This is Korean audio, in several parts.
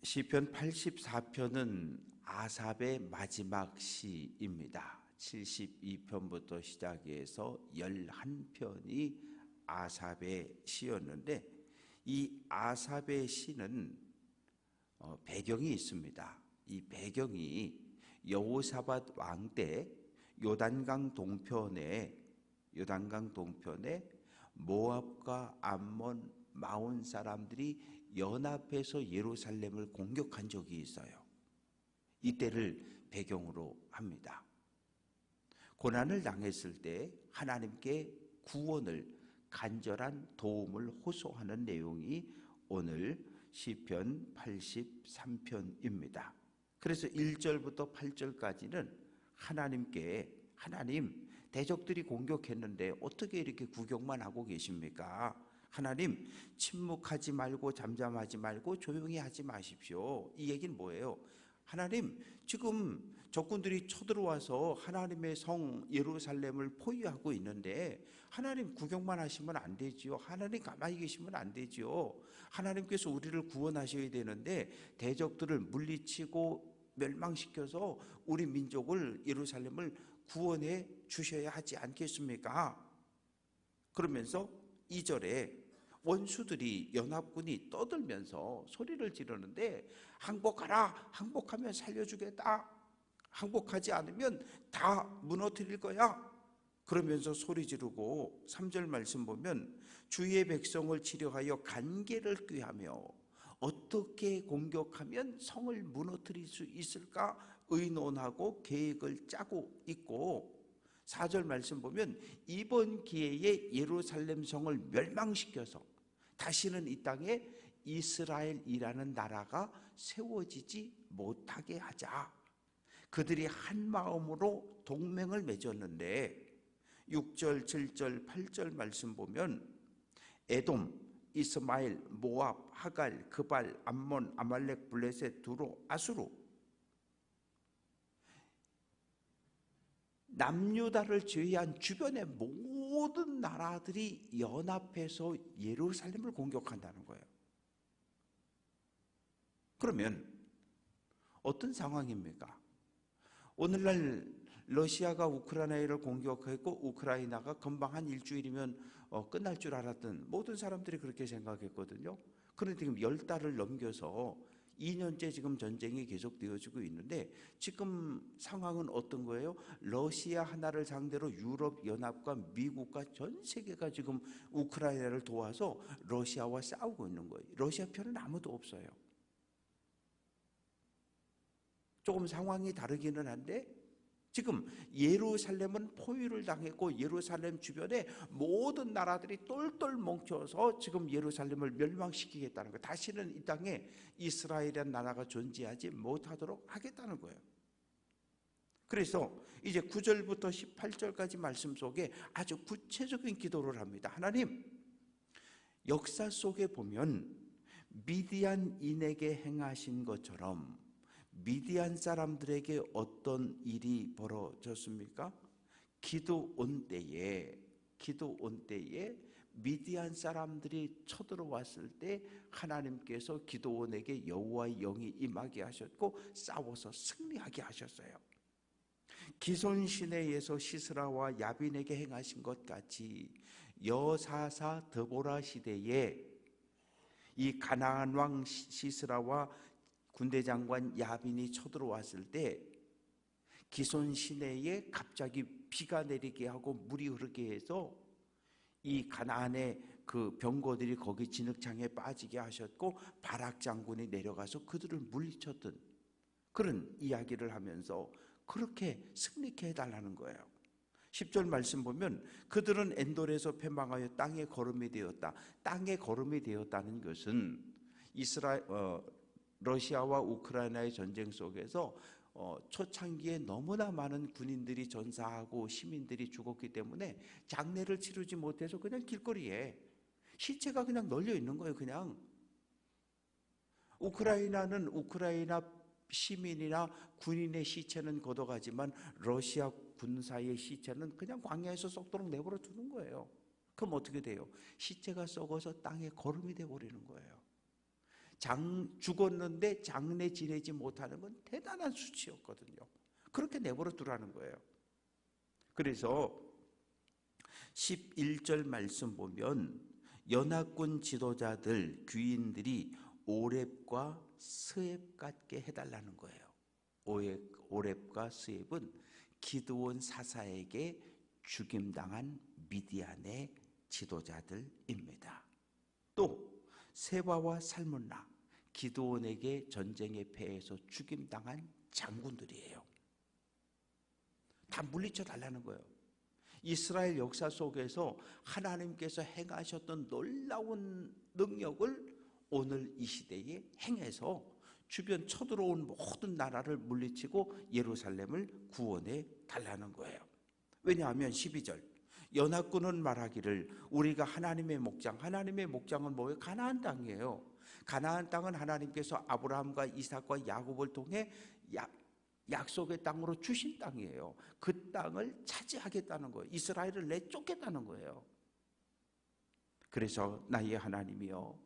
시편 84편은 아삽의 마지막 시입니다. 72편부터 시작해서 11편이 아삽의 시였는데, 이 아삽의 시는 배경이 있습니다. 이 배경이 여호사밧 왕 때 요단강 동편에 모압과 암몬, 마온 사람들이 연합해서 예루살렘을 공격한 적이 있어요. 이때를 배경으로 합니다. 고난을 당했을 때 하나님께 구원을, 간절한 도움을 호소하는 내용이 오늘 시편 83편입니다. 그래서 1절부터 8절까지는 하나님, 대적들이 공격했는데 어떻게 이렇게 구경만 하고 계십니까? 하나님, 침묵하지 말고 잠잠하지 말고 조용히 하지 마십시오. 이 얘기는 뭐예요? 하나님, 지금 적군들이 쳐들어와서 하나님의 성 예루살렘을 포위하고 있는데 하나님 구경만 하시면 안 되지요. 하나님 가만히 계시면 안 되지요. 하나님께서 우리를 구원하셔야 되는데 대적들을 물리치고 멸망시켜서 우리 민족을, 예루살렘을 구원해 주셔야 하지 않겠습니까? 그러면서 2절에 원수들이, 연합군이 떠들면서 소리를 지르는데 항복하라, 항복하면 살려주겠다, 항복하지 않으면 다 무너뜨릴 거야, 그러면서 소리 지르고 3절 말씀 보면 주의 백성을 치료하여 간계를 꾀하며 어떻게 공격하면 성을 무너뜨릴 수 있을까 의논하고 계획을 짜고 있고, 4절 말씀 보면 이번 기회에 예루살렘 성을 멸망시켜서 다시는 이 땅에 이스라엘이라는 나라가 세워지지 못하게 하자. 그들이 한 마음으로 동맹을 맺었는데 6절, 7절, 8절 말씀 보면 에돔, 이스마엘, 모압, 하갈, 그발, 암몬, 아말렉, 블레셋, 두로, 아수르, 남유다를 제외한 주변의 모든 나라들이 연합해서 예루살렘을 공격한다는 거예요. 그러면 어떤 상황입니까? 오늘날 러시아가 우크라이나를 공격했고 우크라이나가 금방 한 일주일이면 끝날 줄 알았던 모든 사람들이 그렇게 생각했거든요. 그런데 지금 10달을 넘겨서 2년째 지금 전쟁이 계속되어지고 있는데 지금 상황은 어떤 거예요? 러시아 하나를 상대로 유럽연합과 미국과 전 세계가 지금 우크라이나를 도와서 러시아와 싸우고 있는 거예요. 러시아 편은 아무도 없어요. 조금 상황이 다르기는 한데 지금 예루살렘은 포위를 당했고 예루살렘 주변에 모든 나라들이 똘똘 뭉쳐서 지금 예루살렘을 멸망시키겠다는 거예요. 다시는 이 땅에 이스라엘이라는 나라가 존재하지 못하도록 하겠다는 거예요. 그래서 이제 9절부터 18절까지 말씀 속에 아주 구체적인 기도를 합니다. 하나님, 역사 속에 보면 미디안인에게 행하신 것처럼 미디안 사람들에게 어떤 일이 벌어졌습니까? 기드온 때에 미디안 사람들이 쳐들어왔을 때 하나님께서 기드온에게 여호와의 영이 임하게 하셨고 싸워서 승리하게 하셨어요. 기손 시내에서 시스라와 야빈에게 행하신 것 같이 여사사 드보라 시대에 이 가나안 왕 시스라와 군대 장관 야빈이 쳐들어왔을 때 기손 시내에 갑자기 비가 내리게 하고 물이 흐르게 해서 이 가나안의 그 병거들이 거기 진흙창에 빠지게 하셨고 바락 장군이 내려가서 그들을 물리쳤던 그런 이야기를 하면서 그렇게 승리케 해달라는 거예요. 10절 말씀 보면 그들은 엔돌에서 패망하여 땅의 거름이 되었다. 땅의 거름이 되었다는 것은 러시아와 우크라이나의 전쟁 속에서 초창기에 너무나 많은 군인들이 전사하고 시민들이 죽었기 때문에 장례를 치르지 못해서 그냥 길거리에 시체가 그냥 널려 있는 거예요. 그냥 우크라이나는 우크라이나 시민이나 군인의 시체는 걷어가지만 러시아 군사의 시체는 그냥 광야에서 썩도록 내버려 두는 거예요. 그럼 어떻게 돼요? 시체가 썩어서 땅에 거름이 되어버리는 거예요. 죽었는데 장례 지내지 못하는 건 대단한 수치였거든요. 그렇게 내버려 두라는 거예요. 그래서 11절 말씀 보면 연합군 지도자들, 귀인들이 오렙과 스앱 같게 해달라는 거예요. 오렙과 스앱은 기드온 사사에게 죽임당한 미디안의 지도자들입니다. 또 세바와 살문나, 기드온에게 전쟁의 패에서 죽임당한 장군들이에요. 다 물리쳐 달라는 거예요. 이스라엘 역사 속에서 하나님께서 행하셨던 놀라운 능력을 오늘 이 시대에 행해서 주변 쳐들어온 모든 나라를 물리치고 예루살렘을 구원해 달라는 거예요. 왜냐하면 12절 연합군은 말하기를 우리가 하나님의 목장은 뭐예요? 가나안 땅이에요. 가나안 땅은 하나님께서 아브라함과 이삭과 야곱을 통해 약속의 땅으로 주신 땅이에요. 그 땅을 차지하겠다는 거예요. 이스라엘을 내쫓겠다는 거예요. 그래서 나의 하나님이여,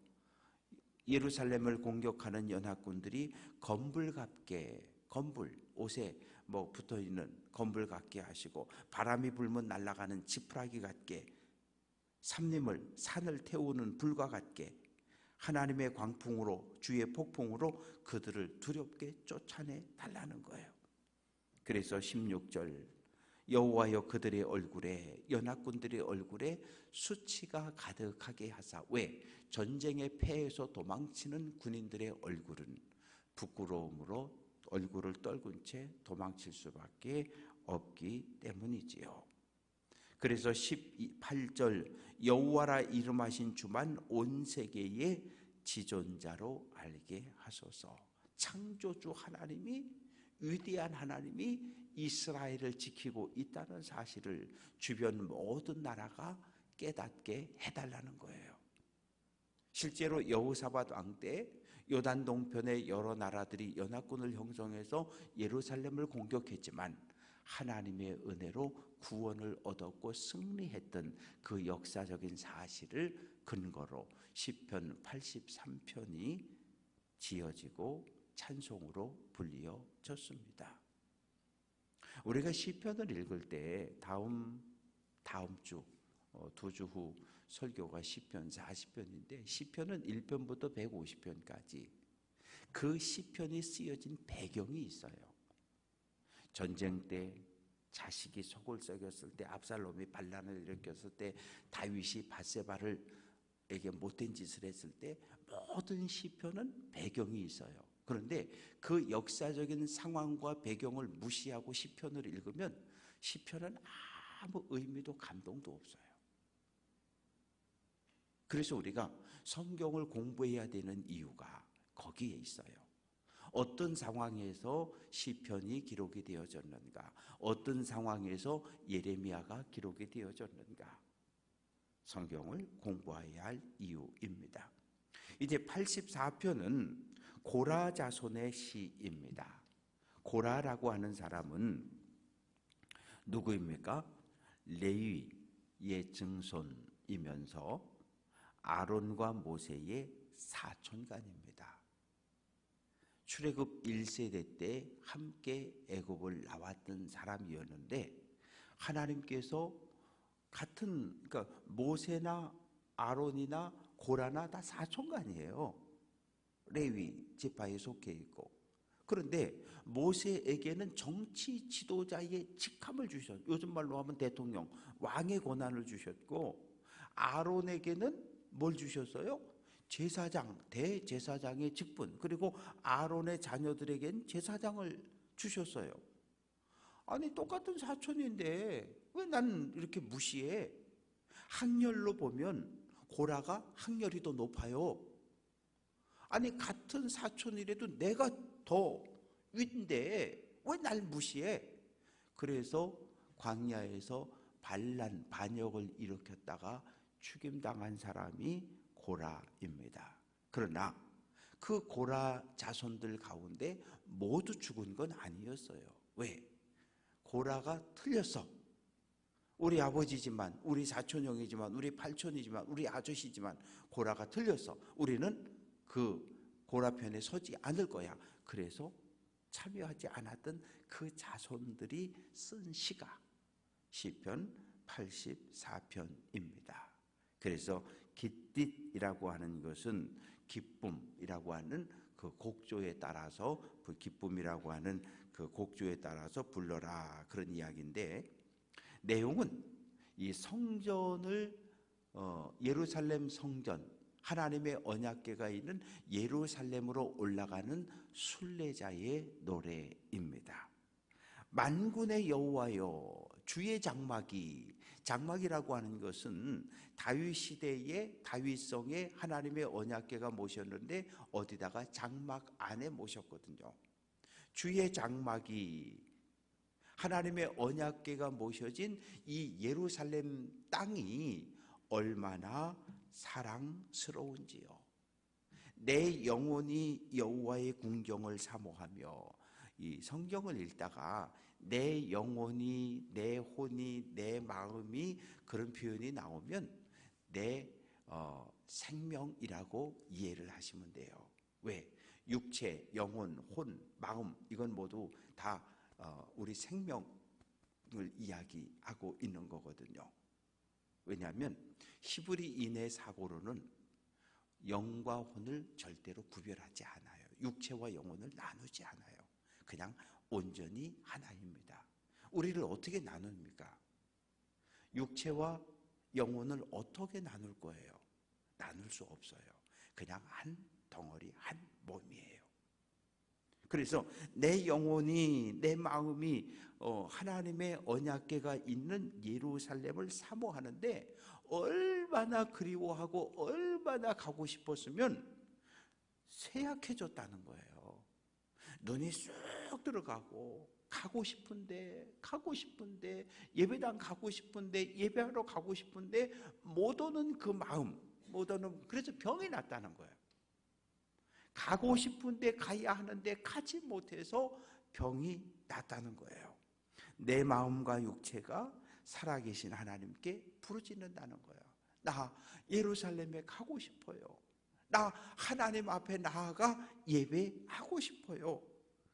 예루살렘을 공격하는 연합군들이 옷에 붙어있는 건불 같게 하시고, 바람이 불면 날아가는 지푸라기 같게, 산을 태우는 불과 같게 하나님의 광풍으로, 주의 폭풍으로 그들을 두렵게 쫓아내 달라는 거예요. 그래서 16절 여호와여 그들의 얼굴에, 연합군들의 얼굴에 수치가 가득하게 하사. 왜? 전쟁의 패에서 도망치는 군인들의 얼굴은 부끄러움으로 얼굴을 떨군 채 도망칠 수밖에 없기 때문이지요. 그래서 18절 여호와라 이름하신 주만 온 세계의 지존자로 알게 하소서. 창조주 하나님이, 위대한 하나님이 이스라엘을 지키고 있다는 사실을 주변 모든 나라가 깨닫게 해달라는 거예요. 실제로 여호사밧 왕 때 요단 동편의 여러 나라들이 연합군을 형성해서 예루살렘을 공격했지만 하나님의 은혜로 구원을 얻었고 승리했던 그 역사적인 사실을 근거로 시편 83편이 지어지고 찬송으로 불리어졌습니다. 우리가 시편을 읽을 때 다음 주, 2주 후 설교가 시편 40편인데 시편은 1편부터 150편까지 그 시편이 쓰여진 배경이 있어요. 전쟁 때 자식이 속을 썩였을 때, 압살롬이 반란을 일으켰을 때, 다윗이 밧세바에게 못된 짓을 했을 때, 모든 시편은 배경이 있어요. 그런데 그 역사적인 상황과 배경을 무시하고 시편을 읽으면 시편은 아무 의미도 감동도 없어요. 그래서 우리가 성경을 공부해야 되는 이유가 거기에 있어요. 어떤 상황에서 시편이 기록이 되어졌는가? 어떤 상황에서 예레미야가 기록이 되어졌는가? 성경을 공부해야 할 이유입니다. 이제 84편은 고라 자손의 시입니다. 고라라고 하는 사람은 누구입니까? 레위의 증손이면서 아론과 모세의 사촌간입니다. 출애굽 1세대 때 함께 애굽을 나왔던 사람이었는데 하나님께서 그러니까 모세나 아론이나 고라나 다 사촌간이에요. 레위 지파에 속해 있고. 그런데 모세에게는 정치 지도자의 직함을 주셨어요. 요즘 말로 하면 대통령, 왕의 권한을 주셨고, 아론에게는 뭘 주셨어요? 제사장, 대제사장의 직분, 그리고 아론의 자녀들에겐 제사장을 주셨어요. 아니 똑같은 사촌인데 왜 난 이렇게 무시해? 학렬로 보면 고라가 학렬이 더 높아요. 아니 같은 사촌이라도 내가 더 윗인데 왜 날 무시해? 그래서 광야에서 반역을 일으켰다가 죽임당한 사람이 고라입니다. 그러나 그 고라 자손들 가운데 모두 죽은 건 아니었어요. 왜? 고라가 틀렸어. 우리 아버지지만, 우리 사촌형이지만, 우리 팔촌이지만, 우리 아저씨지만 고라가 틀렸어. 우리는 그 고라편에 서지 않을 거야. 그래서 참여하지 않았던 그 자손들이 쓴 시가 시편 84편입니다. 그래서 기띠이라고 하는 것은 기쁨이라고 하는 그 곡조에 따라서, 그 기쁨이라고 하는 그 곡조에 따라서 불러라, 그런 이야기인데, 내용은 이 성전을 예루살렘 성전, 하나님의 언약궤가 있는 예루살렘으로 올라가는 순례자의 노래입니다. 만군의 여호와여, 주의 장막이, 장막이라고 하는 것은 다윗 시대에 다윗성에 하나님의 언약궤가 모셨는데 어디다가 장막 안에 모셨거든요. 주의 장막이, 하나님의 언약궤가 모셔진 이 예루살렘 땅이 얼마나 사랑스러운지요. 내 영혼이 여호와의 궁경을 사모하며, 이 성경을 읽다가 내 영혼이, 내 혼이, 내 마음이, 그런 표현이 나오면 내 생명이라고 이해를 하시면 돼요. 왜? 육체, 영혼, 혼, 마음, 이건 모두 다 우리 생명을 이야기하고 있는 거거든요. 왜냐하면 히브리인의 사고로는 영과 혼을 절대로 구별하지 않아요. 육체와 영혼을 나누지 않아요. 그냥 온전히 하나입니다. 우리를 어떻게 나눕니까? 육체와 영혼을 어떻게 나눌 거예요? 나눌 수 없어요. 그냥 한 덩어리, 한 몸이에요. 그래서 내 영혼이, 내 마음이 하나님의 언약궤가 있는 예루살렘을 사모하는데 얼마나 그리워하고 얼마나 가고 싶었으면 쇠약해졌다는 거예요. 눈이 쑥 들어가고 가고 싶은데 예배당 가고 싶은데 예배하러 가고 싶은데 못 오는 그 마음, 못 오는, 그래서 병이 났다는 거예요. 가고 싶은데 가야 하는데 가지 못해서 병이 났다는 거예요. 내 마음과 육체가 살아계신 하나님께 부르짖는다는 거예요. 나 예루살렘에 가고 싶어요. 나 하나님 앞에 나아가 예배하고 싶어요.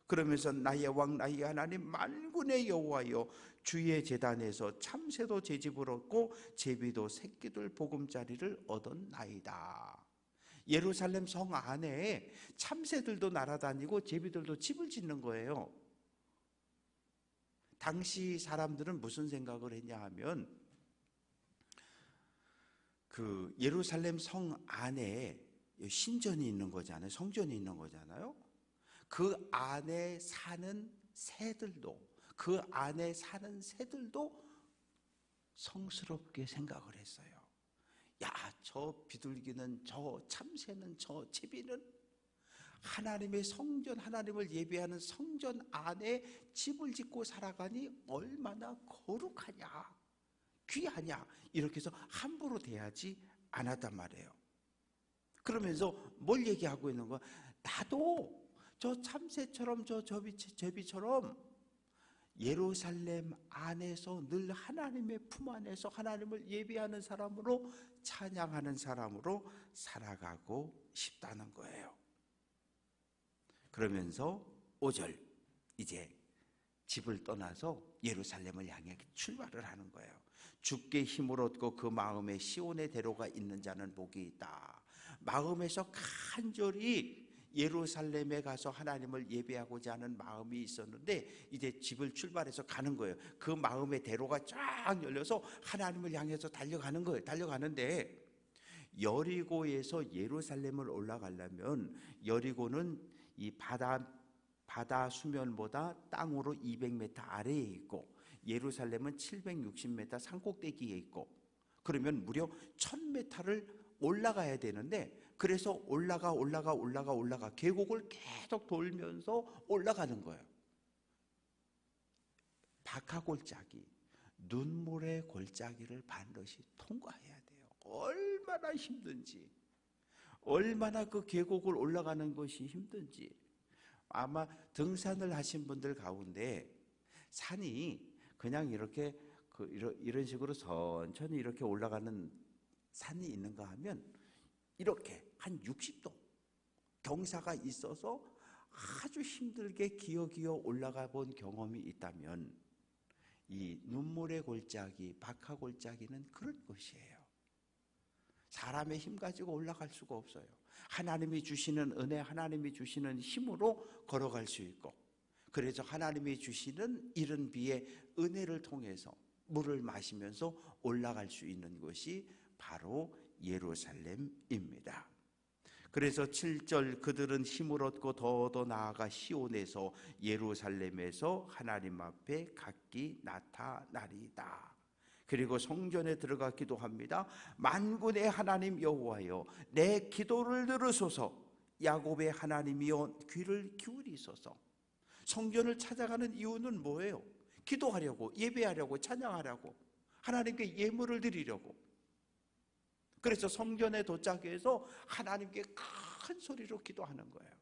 그러면서 나의 왕 나의 하나님 만군의 여호와여, 주의 제단에서 참새도 제 집을 얻고 제비도 새끼들 보금자리를 얻었나이다. 예루살렘 성 안에 참새들도 날아다니고 제비들도 집을 짓는 거예요. 당시 사람들은 무슨 생각을 했냐 하면, 그 예루살렘 성 안에 신전이 있는 거잖아요. 성전이 있는 거잖아요. 그 안에 사는 새들도, 그 안에 사는 새들도 성스럽게 생각을 했어요. 야, 저 비둘기는, 저 참새는, 저 제비는 하나님의 성전, 하나님을 예배하는 성전 안에 집을 짓고 살아가니 얼마나 거룩하냐, 귀하냐, 이렇게 해서 함부로 대하지 않았단 말이에요. 그러면서 뭘 얘기하고 있는 거야? 나도 저 참새처럼, 저 제비처럼 예루살렘 안에서 늘 하나님의 품 안에서 하나님을 예배하는 사람으로, 찬양하는 사람으로 살아가고 싶다는 거예요. 그러면서 5절, 이제 집을 떠나서 예루살렘을 향해 출발을 하는 거예요. 주께 힘을 얻고 그 마음에 시온의 대로가 있는 자는 복이 있다. 마음에서 간절히 예루살렘에 가서 하나님을 예배하고자 하는 마음이 있었는데 이제 집을 출발해서 가는 거예요. 그 마음의 대로가 쫙 열려서 하나님을 향해서 달려가는 거예요. 달려가는데 여리고에서 예루살렘을 올라가려면, 여리고는 이 바다 수면보다 땅으로 200m 아래에 있고 예루살렘은 760m 산꼭대기에 있고, 그러면 무려 1000m를 올라가야 되는데, 그래서 올라가 계곡을 계속 돌면서 올라가는 거예요. 박하골짜기, 눈물의 골짜기를 반드시 통과해야 돼요. 얼마나 힘든지, 얼마나 그 계곡을 올라가는 것이 힘든지. 아마 등산을 하신 분들 가운데 산이 그냥 이렇게 이런 식으로 천천히 이렇게 올라가는 산이 있는가 하면 이렇게 한 60도 경사가 있어서 아주 힘들게 기어기어 올라가 본 경험이 있다면 이 눈물의 골짜기, 박하 골짜기는 그런 것이에요. 사람의 힘 가지고 올라갈 수가 없어요. 하나님이 주시는 은혜, 하나님이 주시는 힘으로 걸어갈 수 있고, 그래서 하나님이 주시는 이른 비의 은혜를 통해서 물을 마시면서 올라갈 수 있는 것이 바로 예루살렘입니다. 그래서 7절 그들은 힘을 얻고 더더 나아가 시온에서 예루살렘에서 하나님 앞에 각기 나타나리다. 그리고 성전에 들어가 기도합니다. 만군의 하나님 여호와여, 내 기도를 들으소서. 야곱의 하나님이여, 귀를 기울이소서. 성전을 찾아가는 이유는 뭐예요? 기도하려고, 예배하려고, 찬양하려고, 하나님께 예물을 드리려고. 그래서 성전에 도착해서 하나님께 큰 소리로 기도하는 거예요.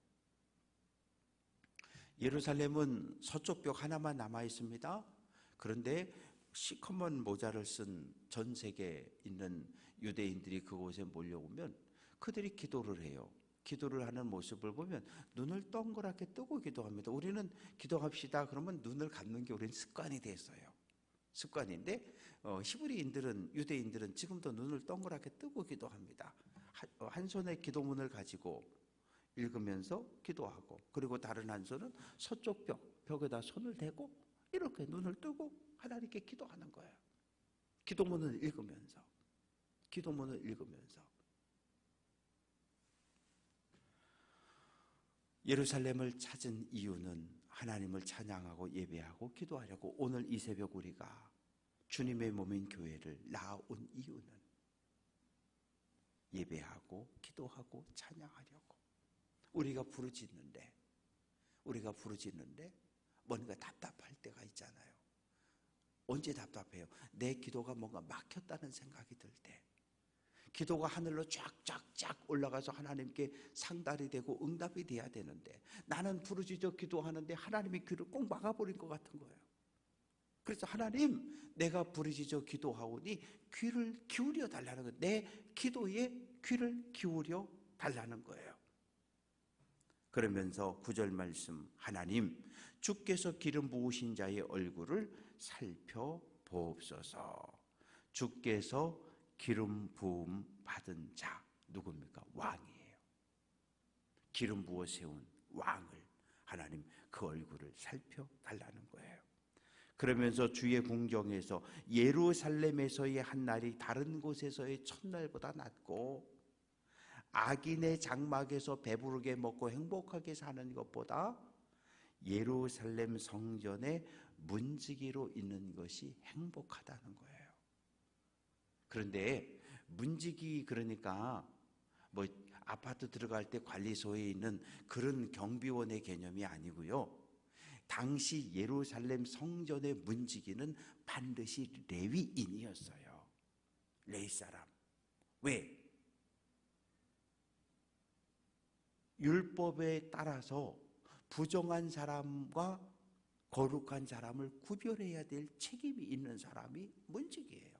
예루살렘은 서쪽 벽 하나만 남아 있습니다. 그런데 시커먼 모자를 쓴 전 세계에 있는 유대인들이 그곳에 몰려오면 그들이 기도를 해요. 기도를 하는 모습을 보면 눈을 동그랗게 뜨고 기도합니다. 우리는 기도합시다 그러면 눈을 감는 게 우리는 습관이 됐어요. 습관인데 히브리인들은, 유대인들은 지금도 눈을 동그랗게 뜨고 기도합니다. 한 손에 기도문을 가지고 읽으면서 기도하고, 그리고 다른 한 손은 서쪽 벽에다 손을 대고 이렇게 눈을 뜨고 하나님께 기도하는 거예요. 기도문을 읽으면서. 예루살렘을 찾은 이유는 하나님을 찬양하고 예배하고 기도하려고 오늘 이 새벽 우리가 주님의 몸인 교회를 나온 이유는 예배하고 기도하고 찬양하려고. 우리가 부르짖는데 뭔가 답답할 때가 있잖아요. 언제 답답해요? 내 기도가 뭔가 막혔다는 생각이 들 때, 기도가 하늘로 쫙쫙쫙 올라가서 하나님께 상달이 되고 응답이 돼야 되는데 나는 부르짖어 기도하는데 하나님이 귀를 꼭 막아버린 것 같은 거예요. 그래서 하나님, 내가 부르짖어 기도하오니 귀를 기울여 달라는 거예요. 내 기도에 귀를 기울여 달라는 거예요. 그러면서 9절 말씀, 하나님 주께서 기름 부으신 자의 얼굴을 살펴보옵소서. 주께서 기름 부음 받은 자 누굽니까? 왕이에요. 기름 부어 세운 왕을 하나님 그 얼굴을 살펴달라는 거예요. 그러면서 주의 궁정에서 예루살렘에서의 한 날이 다른 곳에서의 첫날보다 낫고 악인의 장막에서 배부르게 먹고 행복하게 사는 것보다 예루살렘 성전의 문지기로 있는 것이 행복하다는 거예요. 그런데 문지기, 그러니까 뭐 아파트 들어갈 때 관리소에 있는 그런 경비원의 개념이 아니고요. 당시 예루살렘 성전의 문지기는 반드시 레위인이었어요. 레위 사람. 왜? 율법에 따라서 부정한 사람과 거룩한 사람을 구별해야 될 책임이 있는 사람이 문지기예요.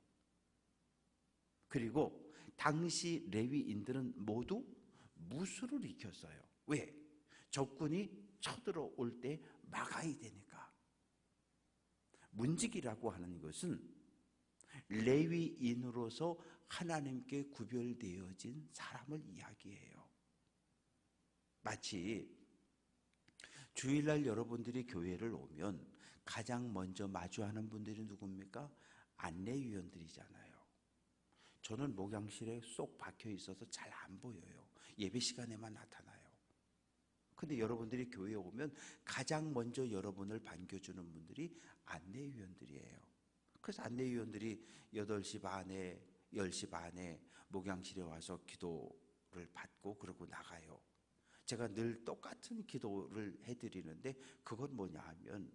그리고 당시 레위인들은 모두 무술을 익혔어요. 왜? 적군이 쳐들어올 때 막아야 되니까. 문지기라고 하는 것은 레위인으로서 하나님께 구별되어진 사람을 이야기해요. 마치 주일날 여러분들이 교회를 오면 가장 먼저 마주하는 분들이 누굽니까? 안내위원들이잖아요. 저는 목양실에 쏙 박혀 있어서 잘 안 보여요. 예배 시간에만 나타나요. 근데 여러분들이 교회에 오면 가장 먼저 여러분을 반겨주는 분들이 안내위원들이에요. 그래서 안내위원들이 8시 반에 10시 반에 목양실에 와서 기도를 받고 그러고 나가요. 제가 늘 똑같은 기도를 해드리는데 그건 뭐냐 하면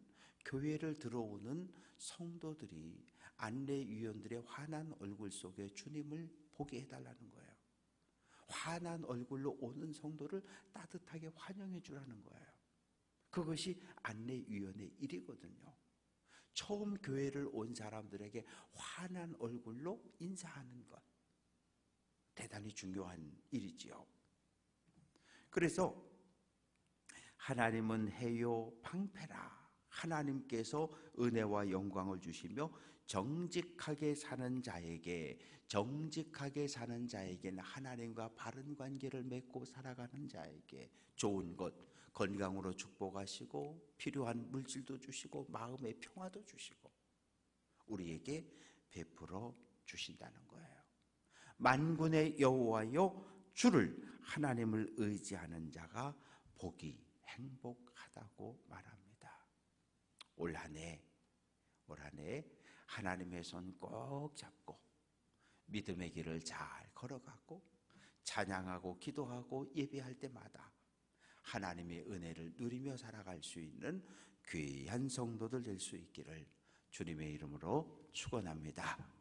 교회를 들어오는 성도들이 안내위원들의 환한 얼굴 속에 주님을 보게 해달라는 거예요. 환한 얼굴로 오는 성도를 따뜻하게 환영해 주라는 거예요. 그것이 안내위원의 일이거든요. 처음 교회를 온 사람들에게 환한 얼굴로 인사하는 것, 대단히 중요한 일이지요. 그래서 하나님은 해요 방패라. 하나님께서 은혜와 영광을 주시며 정직하게 사는 자에게는 하나님과 바른 관계를 맺고 살아가는 자에게 좋은 것, 건강으로 축복하시고 필요한 물질도 주시고 마음의 평화도 주시고 우리에게 베풀어 주신다는 거예요. 만군의 여호와여 주를 하나님을 의지하는 자가 복이 행복하다고 말합니다. 올 한 해 하나님의 손 꼭 잡고 믿음의 길을 잘 걸어가고 찬양하고 기도하고 예배할 때마다 하나님의 은혜를 누리며 살아갈 수 있는 귀한 성도들 될 수 있기를 주님의 이름으로 축원합니다.